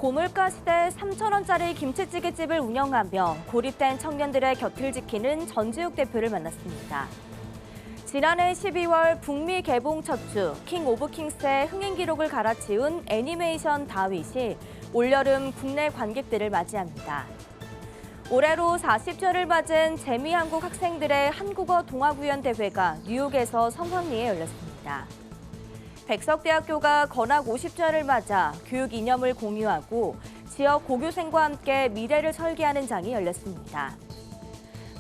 고물가 시대 3,000원짜리 김치찌개집을 운영하며 고립된 청년들의 곁을 지키는 전지욱 대표를 만났습니다. 지난해 12월 북미 개봉 첫 주 킹 오브 킹스의 흥행 기록을 갈아치운 애니메이션 다윗이 올여름 국내 관객들을 맞이합니다. 올해로 40주를 맞은 재미한국 학생들의 한국어 동화구연 대회가 뉴욕에서 성황리에 열렸습니다. 백석대학교가 건학 50주년을 맞아 교육 이념을 공유하고 지역 고교생과 함께 미래를 설계하는 장이 열렸습니다.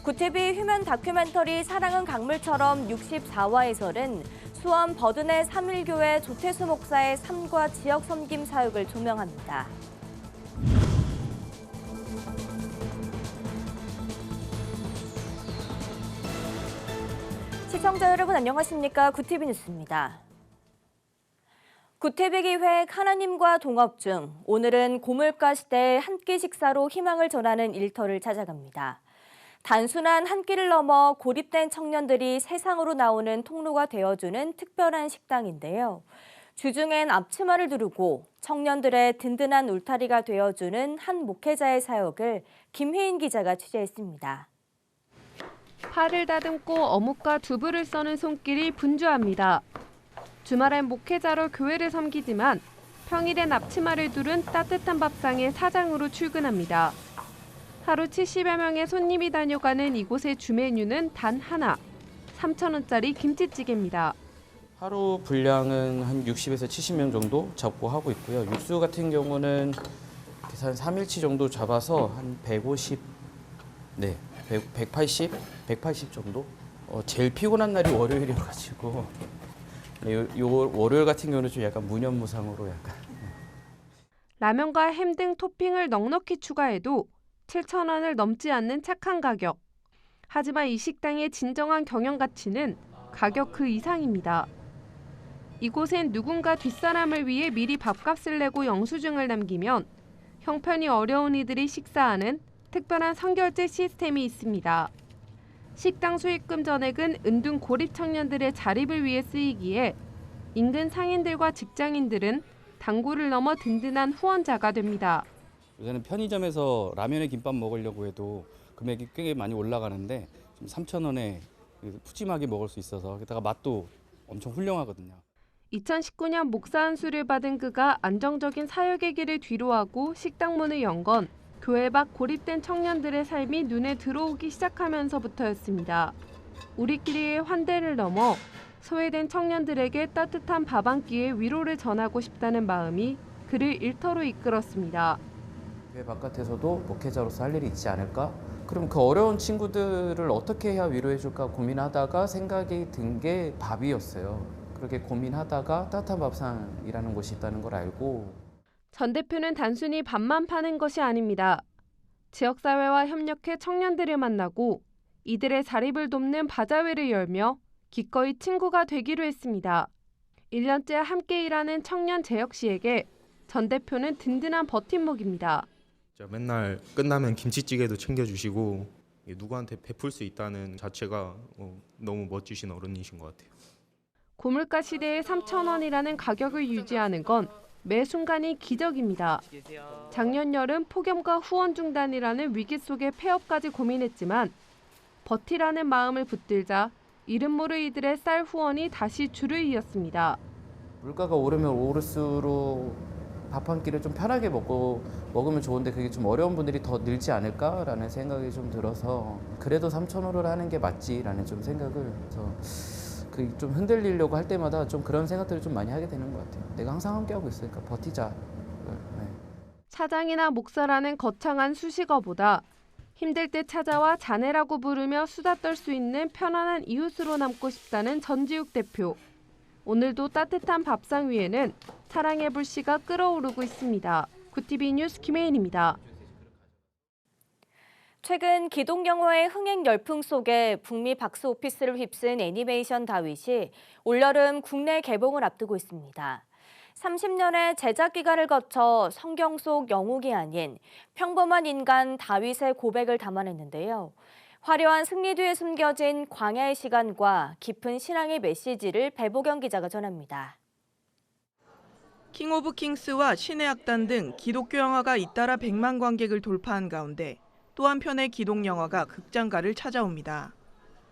구티비 휴면 다큐멘터리 사랑은 강물처럼 64화에서는 수원 버든의 삼일교회 조태수 목사의 삶과 지역 섬김 사역을 조명합니다. 시청자 여러분 안녕하십니까? 구티비 뉴스입니다. 구티비 기획 하나님과 동업 중 오늘은 고물가 시대의 한 끼 식사로 희망을 전하는 일터를 찾아갑니다. 단순한 한 끼를 넘어 고립된 청년들이 세상으로 나오는 통로가 되어주는 특별한 식당인데요. 주중엔 앞치마를 두르고 청년들의 든든한 울타리가 되어주는 한 목회자의 사역을 김혜인 기자가 취재했습니다. 팔을 다듬고 어묵과 두부를 써는 손길이 분주합니다. 주말엔 목회자로 교회를 섬기지만 평일엔 앞치마를 두른 따뜻한 밥상의 사장으로 출근합니다. 하루 70여 명의 손님이 다녀가는 이곳의 주 메뉴는 단 하나, 3,000원짜리 김치찌개입니다. 하루 분량은 한 60에서 70명 정도 잡고 하고 있고요. 육수 같은 경우는 한 3일치 정도 잡아서 한 150, 180 정도? 제일 피곤한 날이 월요일이어가지고 요 월요일 같은 경우는 좀 약간 무념무상으로 약간. 라면과 햄 등 토핑을 넉넉히 추가해도 7,000원을 넘지 않는 착한 가격. 하지만 이 식당의 진정한 경영 가치는 가격 그 이상입니다. 이곳엔 누군가 뒷사람을 위해 미리 밥값을 내고 영수증을 남기면 형편이 어려운 이들이 식사하는 특별한 선결제 시스템이 있습니다. 식당 수익금 전액은 은둔 고립 청년들의 자립을 위해 쓰이기에 인근 상인들과 직장인들은 단골을 넘어 든든한 후원자가 됩니다. 요새는 편의점에서 라면에 김밥 먹으려고 해도 금액이 꽤 많이 올라가는데 3,000원에 푸짐하게 먹을 수 있어서 게다가 맛도 엄청 훌륭하거든요. 2019년 목사 안수를 받은 그가 안정적인 사역의 길을 뒤로하고 식당 문을 연 건 교회 밖 고립된 청년들의 삶이 눈에 들어오기 시작하면서부터였습니다. 우리끼리의 환대를 넘어 소외된 청년들에게 따뜻한 밥 한 끼의 위로를 전하고 싶다는 마음이 그를 일터로 이끌었습니다. 교회 바깥에서도 목회자로서 할 일이 있지 않을까? 그럼 그 어려운 친구들을 어떻게 해야 위로해 줄까 고민하다가 생각이 든 게 밥이었어요. 그렇게 고민하다가 따뜻한 밥상이라는 곳이 있다는 걸 알고. 전 대표는 단순히 밥만 파는 것이 아닙니다. 지역사회와 협력해 청년들을 만나고 이들의 자립을 돕는 바자회를 열며 기꺼이 친구가 되기로 했습니다. 1년째 함께 일하는 청년 재혁 씨에게 전 대표는 든든한 버팀목입니다. 맨날 끝나면 김치찌개도 챙겨주시고 누구한테 베풀 수 있다는 자체가 너무 멋지신 어른이신 것 같아요. 고물가 시대에 3,000원이라는 가격을 유지하는 건 매 순간이 기적입니다. 작년 여름 폭염과 후원 중단이라는 위기 속에 폐업까지 고민했지만 버티라는 마음을 붙들자 이름 모를 이들의 쌀 후원이 다시 줄을 이었습니다. 물가가 오르면 오를수록 밥 한 끼를 좀 편하게 먹으면 좋은데 그게 좀 어려운 분들이 더 늘지 않을까라는 생각이 좀 들어서 그래도 3,000원을 하는 게 맞지라는 좀 생각을 해서 그 좀 흔들리려고 할 때마다 좀 그런 생각들을 좀 많이 하게 되는 것 같아요. 내가 항상 함께하고 있으니까 버티자. 네. 차장이나 목사라는 거창한 수식어보다 힘들 때 찾아와 자네라고 부르며 수다 떨 수 있는 편안한 이웃으로 남고 싶다는 전지욱 대표. 오늘도 따뜻한 밥상 위에는 사랑의 불씨가 끓어오르고 있습니다. 구티비 뉴스 김혜인입니다. 최근 기동 영화의 흥행 열풍 속에 북미 박스 오피스를 휩쓴 애니메이션 다윗이 올여름 국내 개봉을 앞두고 있습니다. 30년의 제작 기간을 거쳐 성경 속 영웅이 아닌 평범한 인간 다윗의 고백을 담아냈는데요. 화려한 승리 뒤에 숨겨진 광야의 시간과 깊은 신앙의 메시지를 배보경 기자가 전합니다. 킹 오브 킹스와 신의 악단 등 기독교 영화가 잇따라 100만 관객을 돌파한 가운데 또 한편의 기독 영화가 극장가를 찾아옵니다.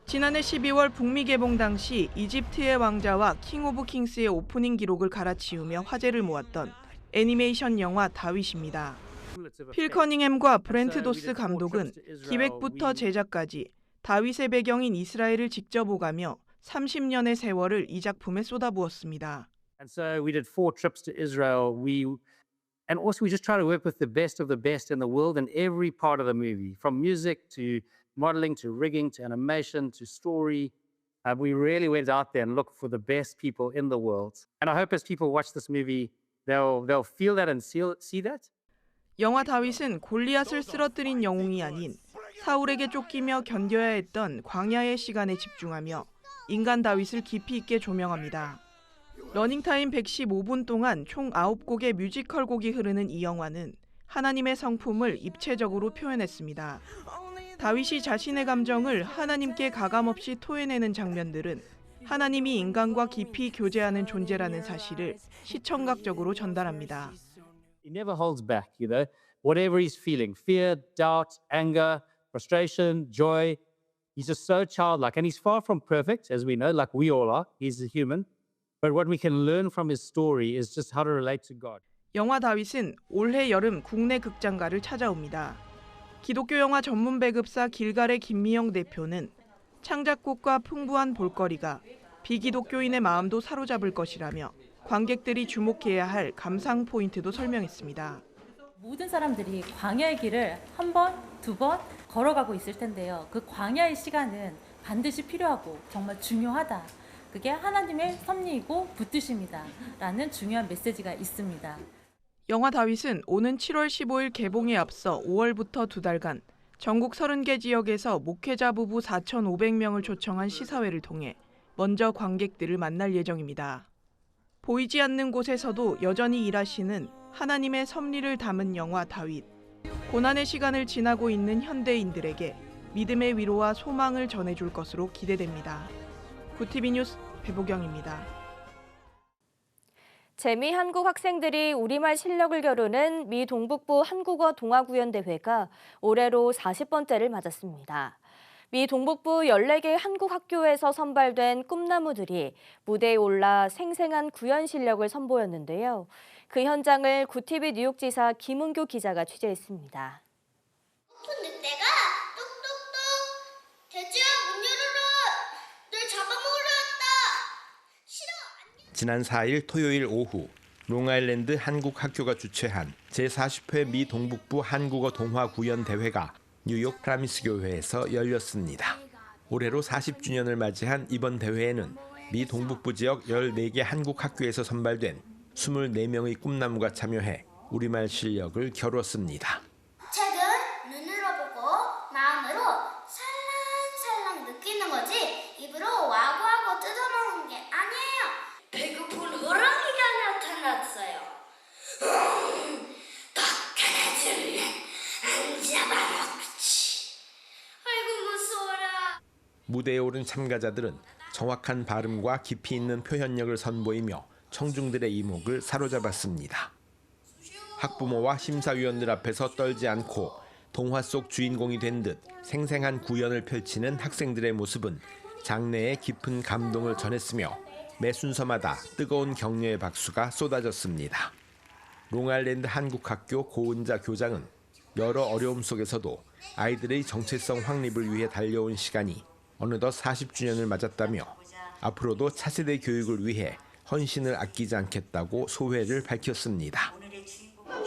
지난해 12월 북미 개봉 당시 이집트의 왕자와 킹 오브 킹스의 오프닝 기록을 갈아치우며 화제를 모았던 애니메이션 영화 다윗입니다. 필 커닝햄과 브렌트 도스 감독은 기획부터 제작까지 다윗의 배경인 이스라엘을 직접 오가며 30년의 세월을 이 작품에 쏟아부었습니다. And so we did 4 trips to Israel. And also we just try to work with the best of the best in the world in every part of the movie, from music to modeling to rigging to animation to story. We really went out there and looked for the best people in the world. And I hope as people watch this movie, they'll feel that and see that. 영화 다윗은 골리앗을 쓰러뜨린 영웅이 아닌 사울에게 쫓기며 견뎌야 했던 광야의 시간에 집중하며 인간 다윗을 깊이 있게 조명합니다. 러닝타임 115분 동안 총 9곡의 뮤지컬 곡이 흐르는 이 영화는 하나님의 성품을 입체적으로 표현했습니다. 다윗이 자신의 감정을 하나님께 가감없이 토해내는 장면들은 하나님이 인간과 깊이 교제하는 존재라는 사실을 시청각적으로 전달합니다. He never holds back, you know. Whatever he's feeling, fear, doubt, anger, frustration, joy, he's just so childlike. And he's far from perfect, as we know, like we all are. He's a human. But what we can learn from his story is just how to relate to God. 영화 다윗은 올해 여름 국내 극장가를 찾아옵니다. 기독교 영화 전문 배급사 길갈의 김미영 대표는 창작곡과 풍부한 볼거리가 비기독교인의 마음도 사로잡을 것이라며 관객들이 주목해야 할 감상 포인트도 설명했습니다. 모든 사람들이 광야의 길을 한 번, 두 번 걸어가고 있을 텐데요. 그 광야의 시간은 반드시 필요하고 정말 중요하다. 그게 하나님의 섭리이고 붙드십니다. 라는 중요한 메시지가 있습니다. 영화 다윗은 오는 7월 15일 개봉에 앞서 5월부터 2달간 전국 30개 지역에서 목회자 부부 4,500명을 초청한 시사회를 통해 먼저 관객들을 만날 예정입니다. 보이지 않는 곳에서도 여전히 일하시는 하나님의 섭리를 담은 영화 다윗. 고난의 시간을 지나고 있는 현대인들에게 믿음의 위로와 소망을 전해줄 것으로 기대됩니다. 구티비 뉴스 배보경입니다. 재미 한국 학생들이 우리말 실력을 겨루는 미 동북부 한국어 동아구연 대회가 올해로 40번째를 맞았습니다. 미 동북부 14개 한국 학교에서 선발된 꿈나무들이 무대에 올라 생생한 구연 실력을 선보였는데요. 그 현장을 구티비 뉴욕지사 김은교 기자가 취재했습니다. 높은 늑대가 똑똑똑 돼지야 문 열어라 널 잡아먹으러 왔다 싫어 지난 4일 토요일 오후 롱아일랜드 한국 학교가 주최한 제40회 미 동북부 한국어 동화 구연 대회가 뉴욕 프라미스 교회에서 열렸습니다. 올해로 40주년을 맞이한 이번 대회에는 미 동북부 지역 14개 한국 학교에서 선발된 24명의 꿈나무가 참여해 우리말 실력을 겨뤘습니다. 책은 눈으로 보고 마음으로 살랑살랑 느끼는 거지 입으로 와구와구 뜯어먹는 게 아니에요. 배고픈 호랑이가 나타났어요. 덕하나들은 안 잡아먹지. 아이고 무서워라. 무대에 오른 참가자들은 정확한 발음과 깊이 있는 표현력을 선보이며 청중들의 이목을 사로잡았습니다. 학부모와 심사위원들 앞에서 떨지 않고 동화 속 주인공이 된 듯 생생한 구연을 펼치는 학생들의 모습은 장래에 깊은 감동을 전했으며 매 순서마다 뜨거운 격려의 박수가 쏟아졌습니다. 롱아일랜드 한국학교 고은자 교장은 여러 어려움 속에서도 아이들의 정체성 확립을 위해 달려온 시간이 어느덧 40주년을 맞았다며 앞으로도 차세대 교육을 위해 헌신을 아끼지 않겠다고 소회를 밝혔습니다.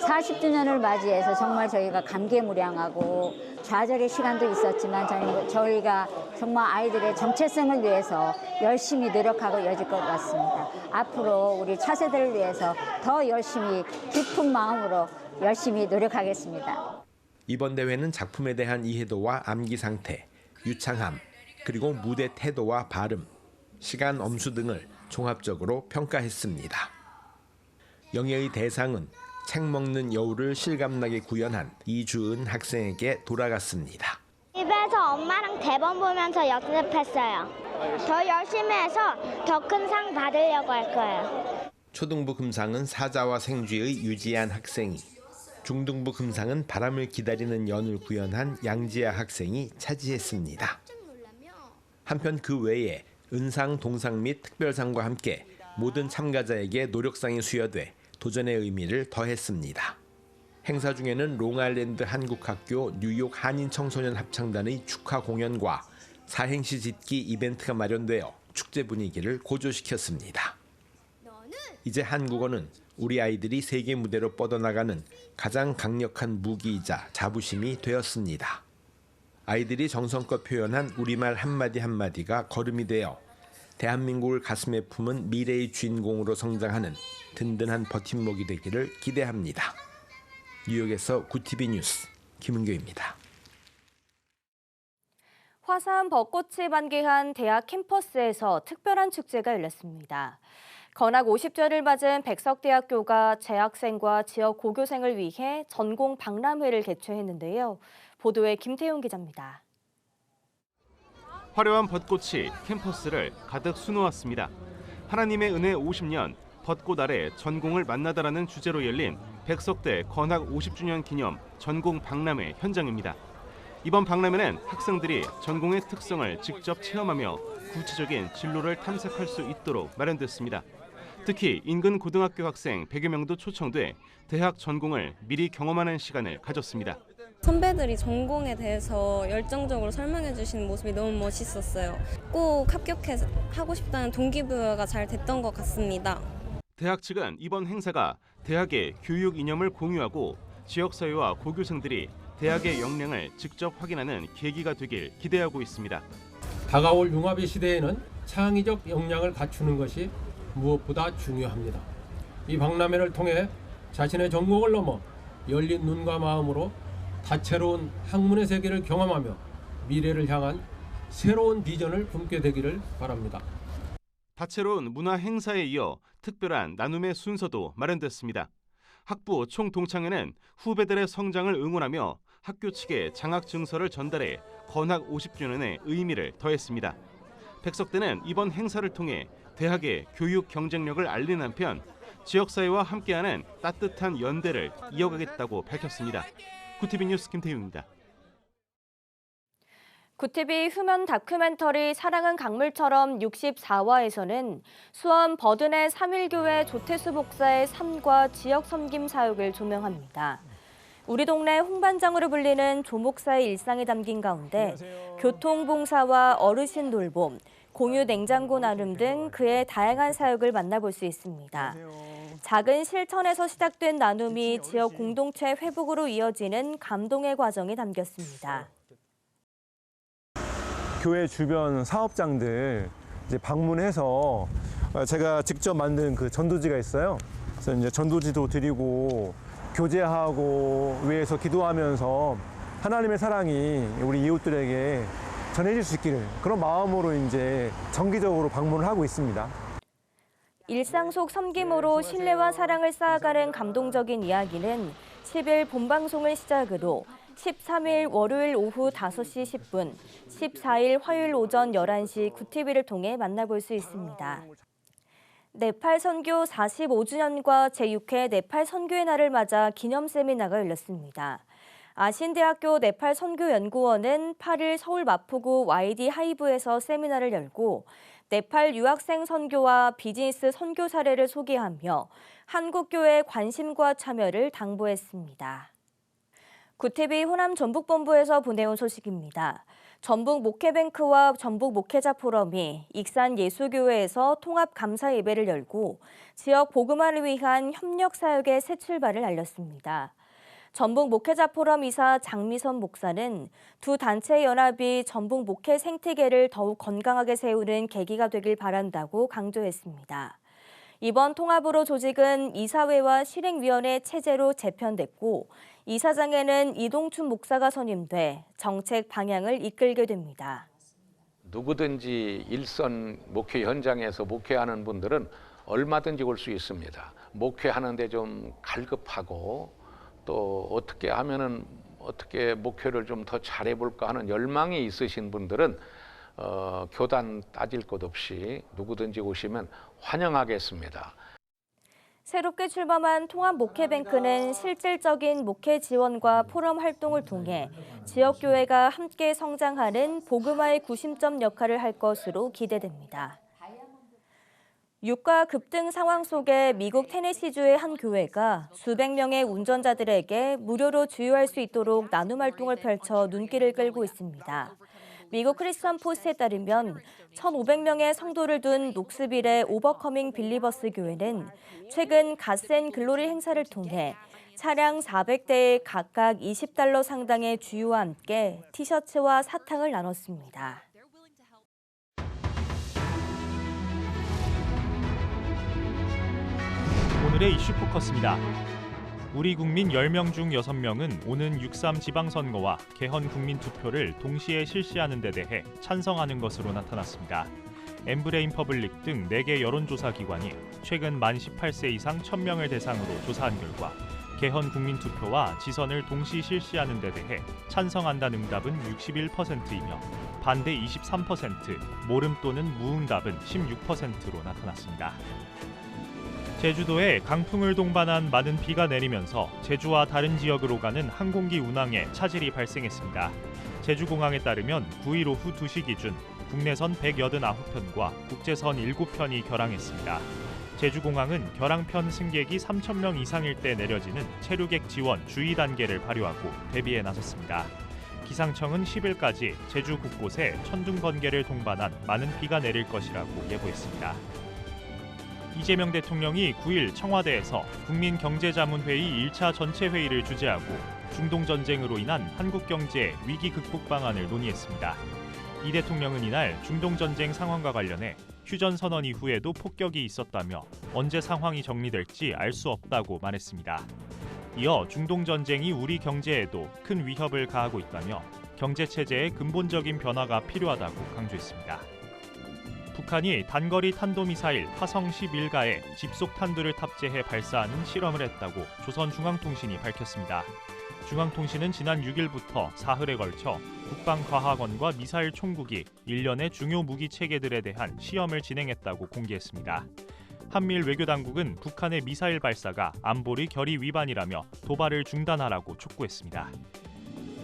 40주년을 맞이해서 정말 저희가 감개무량하고 좌절의 시간도 있었지만 저희가 정말 아이들의 정체성을 위해서 열심히 노력하고 이어질 것 같습니다. 앞으로 우리 차세대를 위해서 더 열심히 깊은 마음으로 열심히 노력하겠습니다. 이번 대회는 작품에 대한 이해도와 암기 상태, 유창함, 그리고 무대 태도와 발음, 시간 엄수 등을 종합적으로 평가했습니다. 영예의 대상은 책 먹는 여우를 실감나게 구현한 이주은 학생에게 돌아갔습니다. 집에서 엄마랑 대본 보면서 연습했어요. 더 열심히 해서 더 큰 상 받으려고 할 거예요. 초등부 금상은 사자와 생쥐의 유지한 학생이, 중등부 금상은 바람을 기다리는 연을 구현한 양지아 학생이 차지했습니다. 한편 그 외에 은상, 동상 및 특별상과 함께 모든 참가자에게 노력상이 수여돼 도전의 의미를 더했습니다. 행사 중에는 롱아일랜드 한국학교 뉴욕 한인 청소년 합창단의 축하 공연과 사행시 짓기 이벤트가 마련되어 축제 분위기를 고조시켰습니다. 이제 한국어는 우리 아이들이 세계 무대로 뻗어나가는 가장 강력한 무기이자 자부심이 되었습니다. 아이들이 정성껏 표현한 우리말 한마디 한마디가 걸음이 되어 대한민국을 가슴에 품은 미래의 주인공으로 성장하는 든든한 버팀목이 되기를 기대합니다. 뉴욕에서 구티비 뉴스 김은교입니다. 화사한 벚꽃이 만개한 대학 캠퍼스에서 특별한 축제가 열렸습니다. 건학 50주년을 맞은 백석대학교가 재학생과 지역 고교생을 위해 전공 박람회를 개최했는데요. 보도에 김태용 기자입니다. 화려한 벚꽃이 캠퍼스를 가득 수놓았습니다. 하나님의 은혜 50년, 벚꽃 아래 전공을 만나다라는 주제로 열린 백석대 건학 50주년 기념 전공 박람회 현장입니다. 이번 박람회는 학생들이 전공의 특성을 직접 체험하며 구체적인 진로를 탐색할 수 있도록 마련됐습니다. 특히 인근 고등학교 학생 100여 명도 초청돼 대학 전공을 미리 경험하는 시간을 가졌습니다. 선배들이 전공에 대해서 열정적으로 설명해 주시는 모습이 너무 멋있었어요. 꼭 합격해서 하고 싶다는 동기부여가 잘 됐던 것 같습니다. 대학 측은 이번 행사가 대학의 교육 이념을 공유하고 지역사회와 고교생들이 대학의 역량을 직접 확인하는 계기가 되길 기대하고 있습니다. 다가올 융합의 시대에는 창의적 역량을 갖추는 것이 무엇보다 중요합니다. 이 박람회를 통해 자신의 전공을 넘어 열린 눈과 마음으로 다채로운 학문의 세계를 경험하며 미래를 향한 새로운 비전을 품게 되기를 바랍니다. 다채로운 문화 행사에 이어 특별한 나눔의 순서도 마련됐습니다. 학부 총동창회는 후배들의 성장을 응원하며 학교 측에 장학 증서를 전달해 건학 50주년의 의미를 더했습니다. 백석대는 이번 행사를 통해 대학의 교육 경쟁력을 알리는 한편 지역사회와 함께하는 따뜻한 연대를 이어가겠다고 밝혔습니다. 구티비 뉴스 김태윤입니다. 구티비 휴면 다큐멘터리 사랑은 강물처럼 64화에서는 수원 버든의 3.1교회 조태수 목사의 삶과 지역 섬김 사역을 조명합니다. 우리 동네 홍반장으로 불리는 조 목사의 일상이 담긴 가운데 교통봉사와 어르신 돌봄, 공유 냉장고 나눔 등 그의 다양한 사역을 만나볼 수 있습니다. 작은 실천에서 시작된 나눔이 지역 공동체 회복으로 이어지는 감동의 과정이 담겼습니다. 교회 주변 사업장들 이제 방문해서 제가 직접 만든 그 전도지가 있어요. 그래서 이제 전도지도 드리고 교제하고 위에서 기도하면서 하나님의 사랑이 우리 이웃들에게 전해질 수 있기를 그런 마음으로 이제 정기적으로 방문을 하고 있습니다. 일상 속 섬김으로 신뢰와 사랑을 쌓아가는 감동적인 이야기는 10일 본방송을 시작으로 13일 월요일 오후 5시 10분, 14일 화요일 오전 11시 구티비를 통해 만나볼 수 있습니다. 네팔 선교 45주년과 제6회 네팔 선교의 날을 맞아 기념 세미나가 열렸습니다. 아신대학교 네팔 선교연구원은 8일 서울 마포구 YD 하이브에서 세미나를 열고 네팔 유학생 선교와 비즈니스 선교 사례를 소개하며 한국교회의 관심과 참여를 당부했습니다. 구티비 호남 전북본부에서 보내온 소식입니다. 전북 목회뱅크와 전북 목회자 포럼이 익산 예수교회에서 통합 감사 예배를 열고 지역 복음화를 위한 협력 사역의 새 출발을 알렸습니다. 전북 목회자 포럼 이사 장미선 목사는 두 단체 연합이 전북 목회 생태계를 더욱 건강하게 세우는 계기가 되길 바란다고 강조했습니다. 이번 통합으로 조직은 이사회와 실행위원회 체제로 재편됐고 이사장에는 이동춘 목사가 선임돼 정책 방향을 이끌게 됩니다. 누구든지 일선 목회 현장에서 목회하는 분들은 얼마든지 올 수 있습니다. 목회하는데 좀 갈급하고 또 어떻게 하면은 어떻게 목회를 좀 더 잘해볼까 하는 열망이 있으신 분들은 교단 따질 것 없이 누구든지 오시면 환영하겠습니다. 새롭게 출범한 통합목회뱅크는 실질적인 목회 지원과 포럼 활동을 통해 지역교회가 함께 성장하는 복음화의 구심점 역할을 할 것으로 기대됩니다. 유가 급등 상황 속에 미국 테네시주의 한 교회가 수백 명의 운전자들에게 무료로 주유할 수 있도록 나눔 활동을 펼쳐 눈길을 끌고 있습니다. 미국 크리스천 포스트에 따르면 1,500명의 성도를 둔 녹스빌의 오버커밍 빌리버스 교회는 최근 갓센 글로리 행사를 통해 차량 400대에 각각 $20 상당의 주유와 함께 티셔츠와 사탕을 나눴습니다. 오늘의 이슈 포커스입니다. 우리 국민 10명 중 6명은 오는 6.3 지방선거와 개헌 국민투표를 동시에 실시하는 데 대해 찬성하는 것으로 나타났습니다. 엠브레인 퍼블릭 등 4개 여론조사 기관이 최근 만 18세 이상 1,000명을 대상으로 조사한 결과 개헌 국민투표와 지선을 동시 실시하는 데 대해 찬성한다는 응답은 61%이며 반대 23%, 모름 또는 무응답은 16%로 나타났습니다. 제주도에 강풍을 동반한 많은 비가 내리면서 제주와 다른 지역으로 가는 항공기 운항에 차질이 발생했습니다. 제주공항에 따르면 9일 오후 2시 기준 국내선 189편과 국제선 7편이 결항했습니다. 제주공항은 결항편 승객이 3,000명 이상일 때 내려지는 체류객 지원 주의 단계를 발효하고 대비에 나섰습니다. 기상청은 10일까지 제주 곳곳에 천둥 번개를 동반한 많은 비가 내릴 것이라고 예보했습니다. 이재명 대통령이 9일 청와대에서 국민경제자문회의 1차 전체회의를 주재하고 중동전쟁으로 인한 한국 경제 위기 극복 방안을 논의했습니다. 이 대통령은 이날 중동전쟁 상황과 관련해 휴전선언 이후에도 폭격이 있었다며 언제 상황이 정리될지 알 수 없다고 말했습니다. 이어 중동전쟁이 우리 경제에도 큰 위협을 가하고 있다며 경제체제의 근본적인 변화가 필요하다고 강조했습니다. 북한이 단거리 탄도미사일 화성 11가에 집속 탄두를 탑재해 발사하는 실험을 했다고 조선중앙통신이 밝혔습니다. 중앙통신은 지난 6일부터 사흘에 걸쳐 국방과학원과 미사일 총국이 일련의 중요 무기 체계들에 대한 시험을 진행했다고 공개했습니다. 한미일 외교당국은 북한의 미사일 발사가 안보리 결의 위반이라며 도발을 중단하라고 촉구했습니다.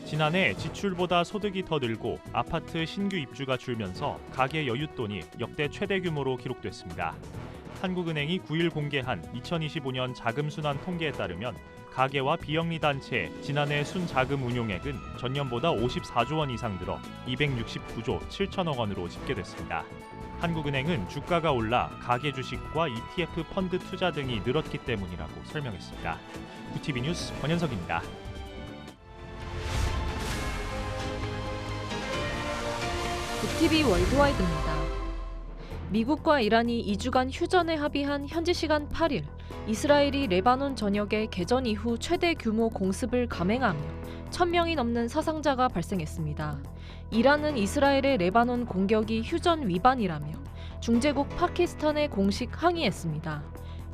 지난해 지출보다 소득이 더 늘고 아파트 신규 입주가 줄면서 가계 여윳돈이 역대 최대 규모로 기록됐습니다. 한국은행이 9일 공개한 2025년 자금순환 통계에 따르면 가계와 비영리 단체의 지난해 순자금 운용액은 전년보다 54조 원 이상 늘어 269조 7천억 원으로 집계됐습니다. 한국은행은 주가가 올라 가계 주식과 ETF 펀드 투자 등이 늘었기 때문이라고 설명했습니다. QTV 뉴스 권현석입니다. QTV 월드와이드입니다. 미국과 이란이 2주간 휴전에 합의한 현지 시간 8일, 이스라엘이 레바논 전역에 개전 이후 최대 규모 공습을 감행하며 1,000명이 넘는 사상자가 발생했습니다. 이란은 이스라엘의 레바논 공격이 휴전 위반이라며 중재국 파키스탄에 공식 항의했습니다.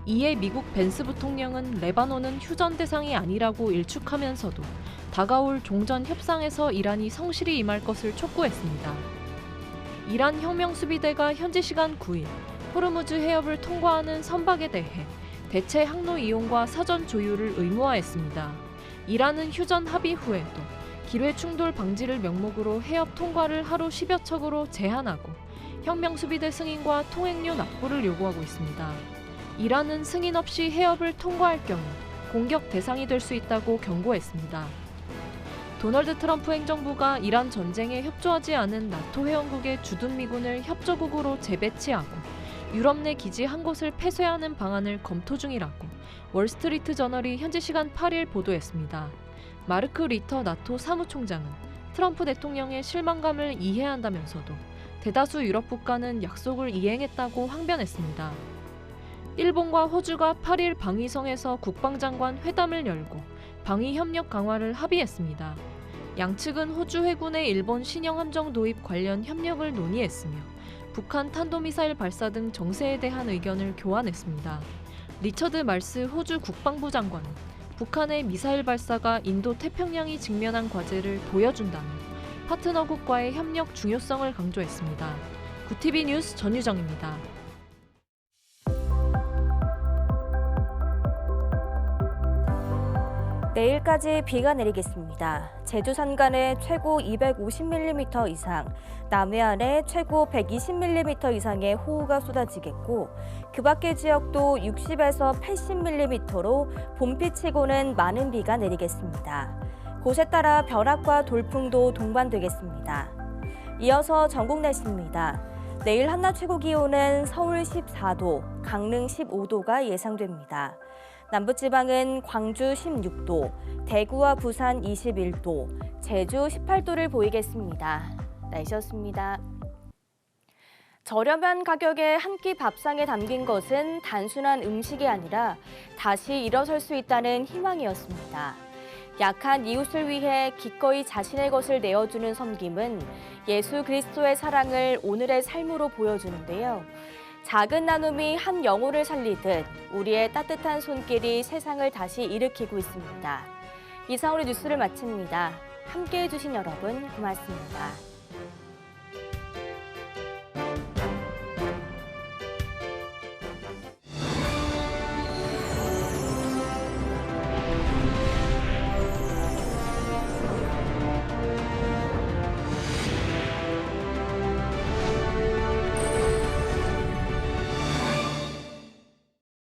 이에 미국 벤스 부통령은 레바논은 휴전 대상이 아니라고 일축하면서도 다가올 종전 협상에서 이란이 성실히 임할 것을 촉구했습니다. 이란 혁명수비대가 현지 시간 9일 호르무즈 해협을 통과하는 선박에 대해 대체 항로 이용과 사전 조율을 의무화했습니다. 이란은 휴전 합의 후에도 기뢰 충돌 방지를 명목으로 해협 통과를 하루 10여 척으로 제한하고 혁명수비대 승인과 통행료 납부를 요구하고 있습니다. 이란은 승인 없이 해협을 통과할 경우 공격 대상이 될 수 있다고 경고했습니다. 도널드 트럼프 행정부가 이란 전쟁에 협조하지 않은 나토 회원국의 주둔 미군을 협조국으로 재배치하고 유럽 내 기지 한 곳을 폐쇄하는 방안을 검토 중이라고 월스트리트 저널이 현지 시간 8일 보도했습니다. 마르크 리터 나토 사무총장은 트럼프 대통령의 실망감을 이해한다면서도 대다수 유럽 국가는 약속을 이행했다고 항변했습니다. 일본과 호주가 8일 방위성에서 국방장관 회담을 열고 방위 협력 강화를 합의했습니다. 양측은 호주 해군의 일본 신형 함정 도입 관련 협력을 논의했으며 북한 탄도미사일 발사 등 정세에 대한 의견을 교환했습니다. 리처드 말스 호주 국방부 장관은 북한의 미사일 발사가 인도 태평양이 직면한 과제를 보여준다며 파트너국과의 협력 중요성을 강조했습니다. QTV 뉴스 전유정입니다. 내일까지 비가 내리겠습니다. 제주 산간에 최고 250mm 이상, 남해안에 최고 120mm 이상의 호우가 쏟아지겠고 그 밖의 지역도 60에서 80mm로 봄비치고는 많은 비가 내리겠습니다. 곳에 따라 벼락과 돌풍도 동반되겠습니다. 이어서 전국 날씨입니다. 내일 한낮 최고 기온은 서울 14도, 강릉 15도가 예상됩니다. 남부지방은 광주 16도, 대구와 부산 21도, 제주 18도를 보이겠습니다. 날씨였습니다. 저렴한 가격에 한 끼 밥상에 담긴 것은 단순한 음식이 아니라 다시 일어설 수 있다는 희망이었습니다. 약한 이웃을 위해 기꺼이 자신의 것을 내어주는 섬김은 예수 그리스도의 사랑을 오늘의 삶으로 보여주는데요. 작은 나눔이 한 영혼을 살리듯 우리의 따뜻한 손길이 세상을 다시 일으키고 있습니다. 이상으로 뉴스를 마칩니다. 함께해 주신 여러분 고맙습니다.